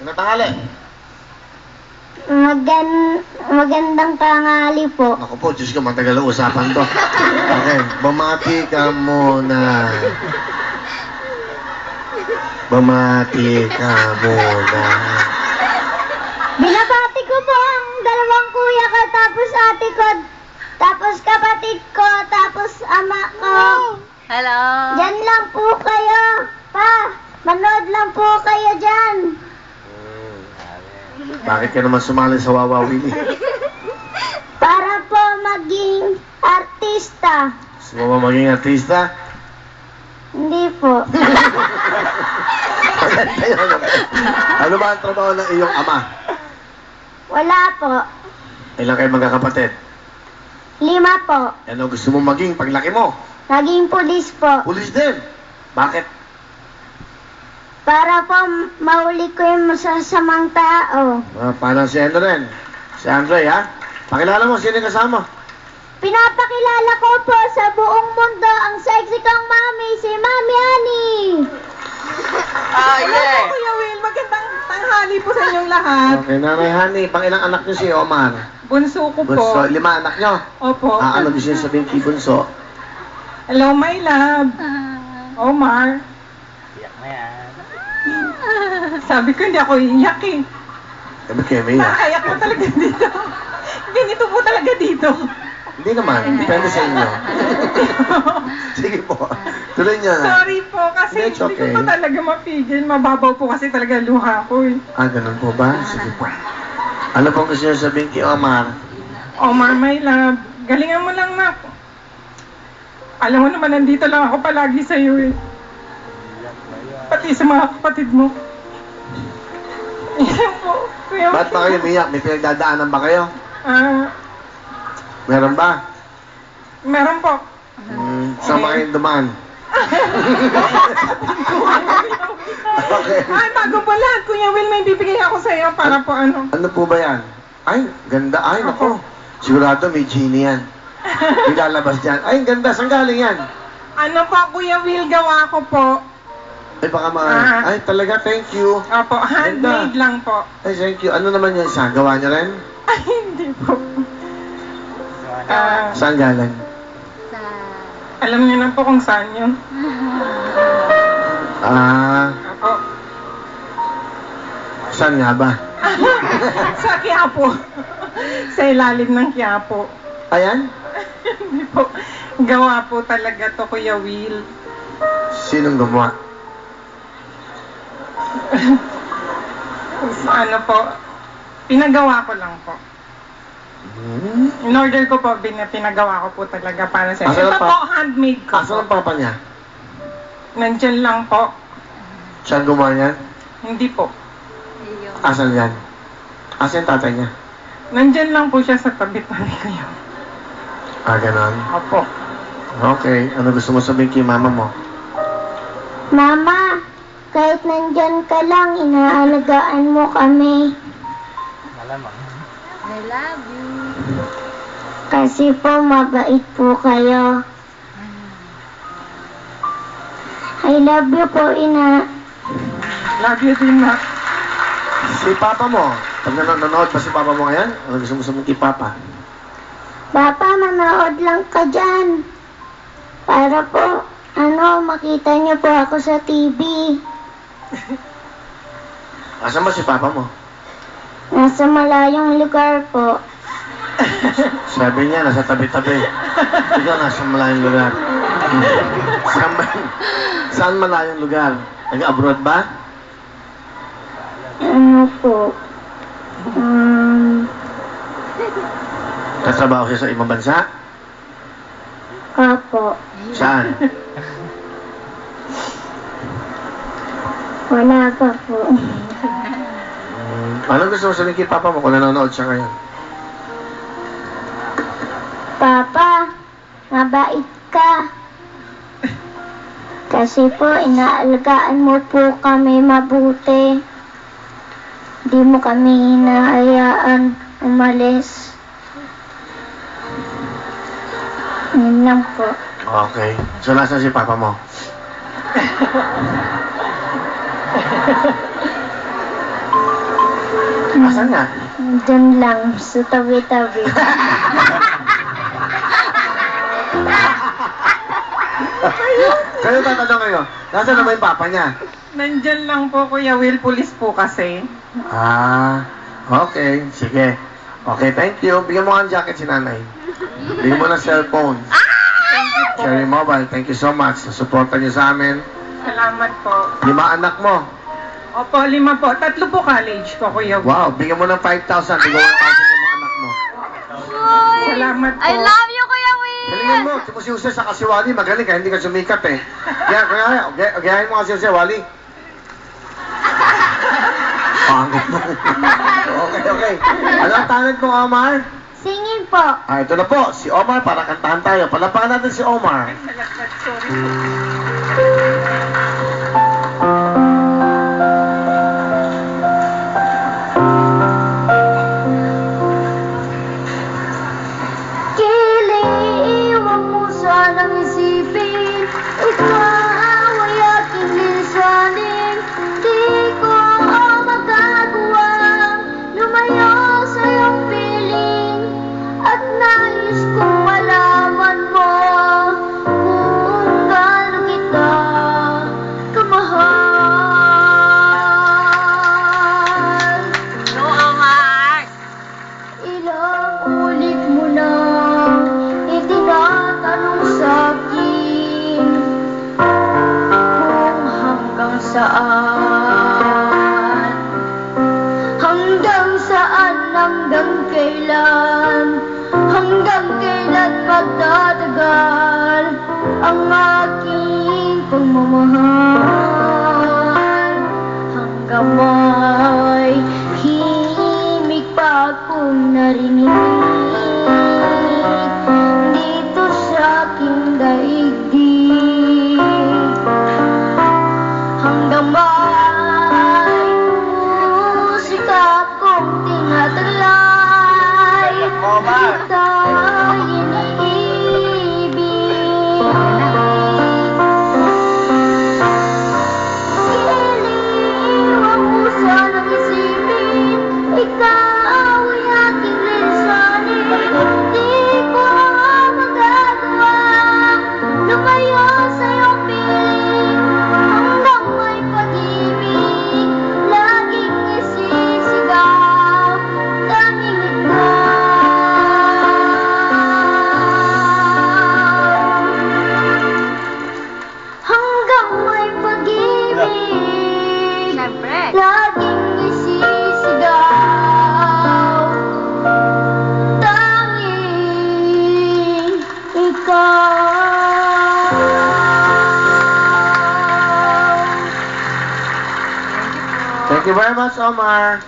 Natangali. Magandang tanghali po. Ako po, Diyos ko, matagal ang usapan to. Okay, bumati ka muna. Bumati ka muna. Binabati ko po ang dalawang kuya ko, tapos ate ko, tapos kapatid ko, tapos ama ko. Hello. Diyan lang po kayo. Pa, manood lang po kayo dyan. Bakit ka naman sumali sa Wawa Willie? Para po maging artista. Gusto mo ba maging artista? Hindi po. Ano ba ang trabaho ng iyong ama? Wala po. Ilang kayo magkakapatid? 5 po. Ano gusto mo maging paglaki mo? Naging pulis po. Pulis din. Bakit? Para po mahuli ko yung masasamang tao. Parang si ano rin. Si Andre, ha? Pakilala mo, sino yung kasama? Pinapakilala ko po sa buong mundo ang sexy kong mami, si Mami Annie. Yeah. Kuya Will, magandang tanghali po sa inyong lahat. Okay, Nanay Honey, pang ilang anak niyo si Omar? Bunso ko po. Bunso, 5 anak niyo? Opo. Ano gusto niyo sabihin kay Bunso? Hello, my love. Omar. Iyak na yan. Sabi ko hindi ako iiyak eh. Sabi kayo, may iyak. Nakakayak mo talaga dito. Ganito po talaga dito. Hindi naman, depende sa inyo. Sige po, tuloy niya. Sorry po kasi It's hindi ko okay. po talaga mapigil. Mababaw po kasi talaga luha ko eh. Ganun po ba? Sige po. Ano pong gusto niyo sabihin kay Omar? Omar, my love. Galingan mo lang na. Alam mo naman, nandito lang ako palagi sa iyo eh. Pati sa mga kapatid mo. Yan po. Kuya Ba't ba kayo umiyak? May pinagdadaanan ba kayo? Meron ba? Meron po. Saan ba kayong dumaan? Okay. Ay, bago pala. Kuya Will, may bibigay ako sa iyo para po ano. Ano po ba yan? Ay, ganda. Ay, nako. Sigurado may genie yan. May lalabas dyan. Ay, ganda. Saan galing yan? Ano po, Kuya Will, gawa ko po. Ay, baka ay, talaga, thank you. Opo, handmade lang po. Ay, thank you. Ano naman yan siya? Gawa niya rin? Ay, hindi po. Saan galing? Alam niyo na po kung saan yun. Opo. Saan nga ba? Sa Quiapo. Sa ilalim ng Quiapo. Ayan? Hindi po. Gawa po talaga to, Kuya Will. Sinong gumawa? Ano po, pinagawa ko lang po. In order ko po, pinagawa ko po talaga para sa Asan ito ang po, handmade ko Asan ang po. papa niya? Nandyan lang po. Saan gumawa niyan? Hindi po. Asan yan? Asan yung tatay niya? Nandyan lang po siya sa tabi-tabi ko yun. Ganon. Opo. Okay. Ano gusto mo sabihin kay mama mo? Mama, kahit nandyan ka lang, inaalagaan mo kami. Malamang. I love you. Kasi po, mabait po kayo. I love you po, ina. Love you din na. Si papa mo. Pag nanonood pa si papa mo ngayon, ano gusto mo sabihin kay papa? Papa, manood lang ka dyan. Para po, makita niyo po ako sa TV. Asan ba si papa mo? Nasa malayong lugar po. Sabi niya, nasa tabi-tabi. Ikaw, nasa malayong lugar. Saan malayong lugar? Nag-abroad ba? Ano po? Katrabaho siya sa ibang bansa? Opo. Saan? Wala pa po. Ano gusto mo sabihin kay papa mo kung nanonood siya ngayon? Papa, mabait ka. Kasi po, inaalagaan mo po kami mabuti. Di mo kami hinahayaan umalis. Yun lang po. Okay. So, nasaan si papa mo? Asan nga? Diyan lang, sa tabi-tabi. Kayo tatanong kayo, nasaan naman yung papa niya? Nandyan lang po, Kuya Will. Pulis po kasi. Ah, okay. Sige. Okay, thank you. Bigyan mo nga ang jacket si nanay. Bigyan mo ng cellphone. Cherry Mobile, thank you so much. Suporta niyo sa amin. Salamat po. 5 anak mo. Opo, 5 po. 3 po college ko, Kuya Will. Wow, bigyan mo ng 5,000. Bigyan 1,000 yung mga anak mo. Salamat po. I love you, Kuya Will! Galingan mo, si Jose sa Kasiwali, magaling ka, hindi ka sumikat eh. Gayahin mo kasi Jose, Wali. Pangit mo. Okay. Ano ang talent mo, Omar? Singin po. Ah, ito na po, si Omar para kantahan tayo. Palapahan natin si Omar. Sorry. Kiling, huwag mo sanang isipin. Ikaw ay aking lisanin. Di ko magagawang lumayo sa iyong piling. At nais kong malaman mo kung gaano kita kamahal. No, Omar! Ilang ulit mo na itinatanong sa'kin kung hanggang saan, hanggang kailan magtatagal ang aking pagmamahal, hanggang may himig pa akong narinig dito sa aking daigdig, hanggang may musika akong tinataglay, kita iniibig. Iliwag mo sanang isipin, ikaw ay aking lisanin. Di ko magagawang lumayo sa iyong piling, hanggang may pag-ibig laging isisigaw, tanging ikaw. Hanggang may pag-ibig Siyempre. laging isisigaw, tanging ikaw. Thank you very much, Omar.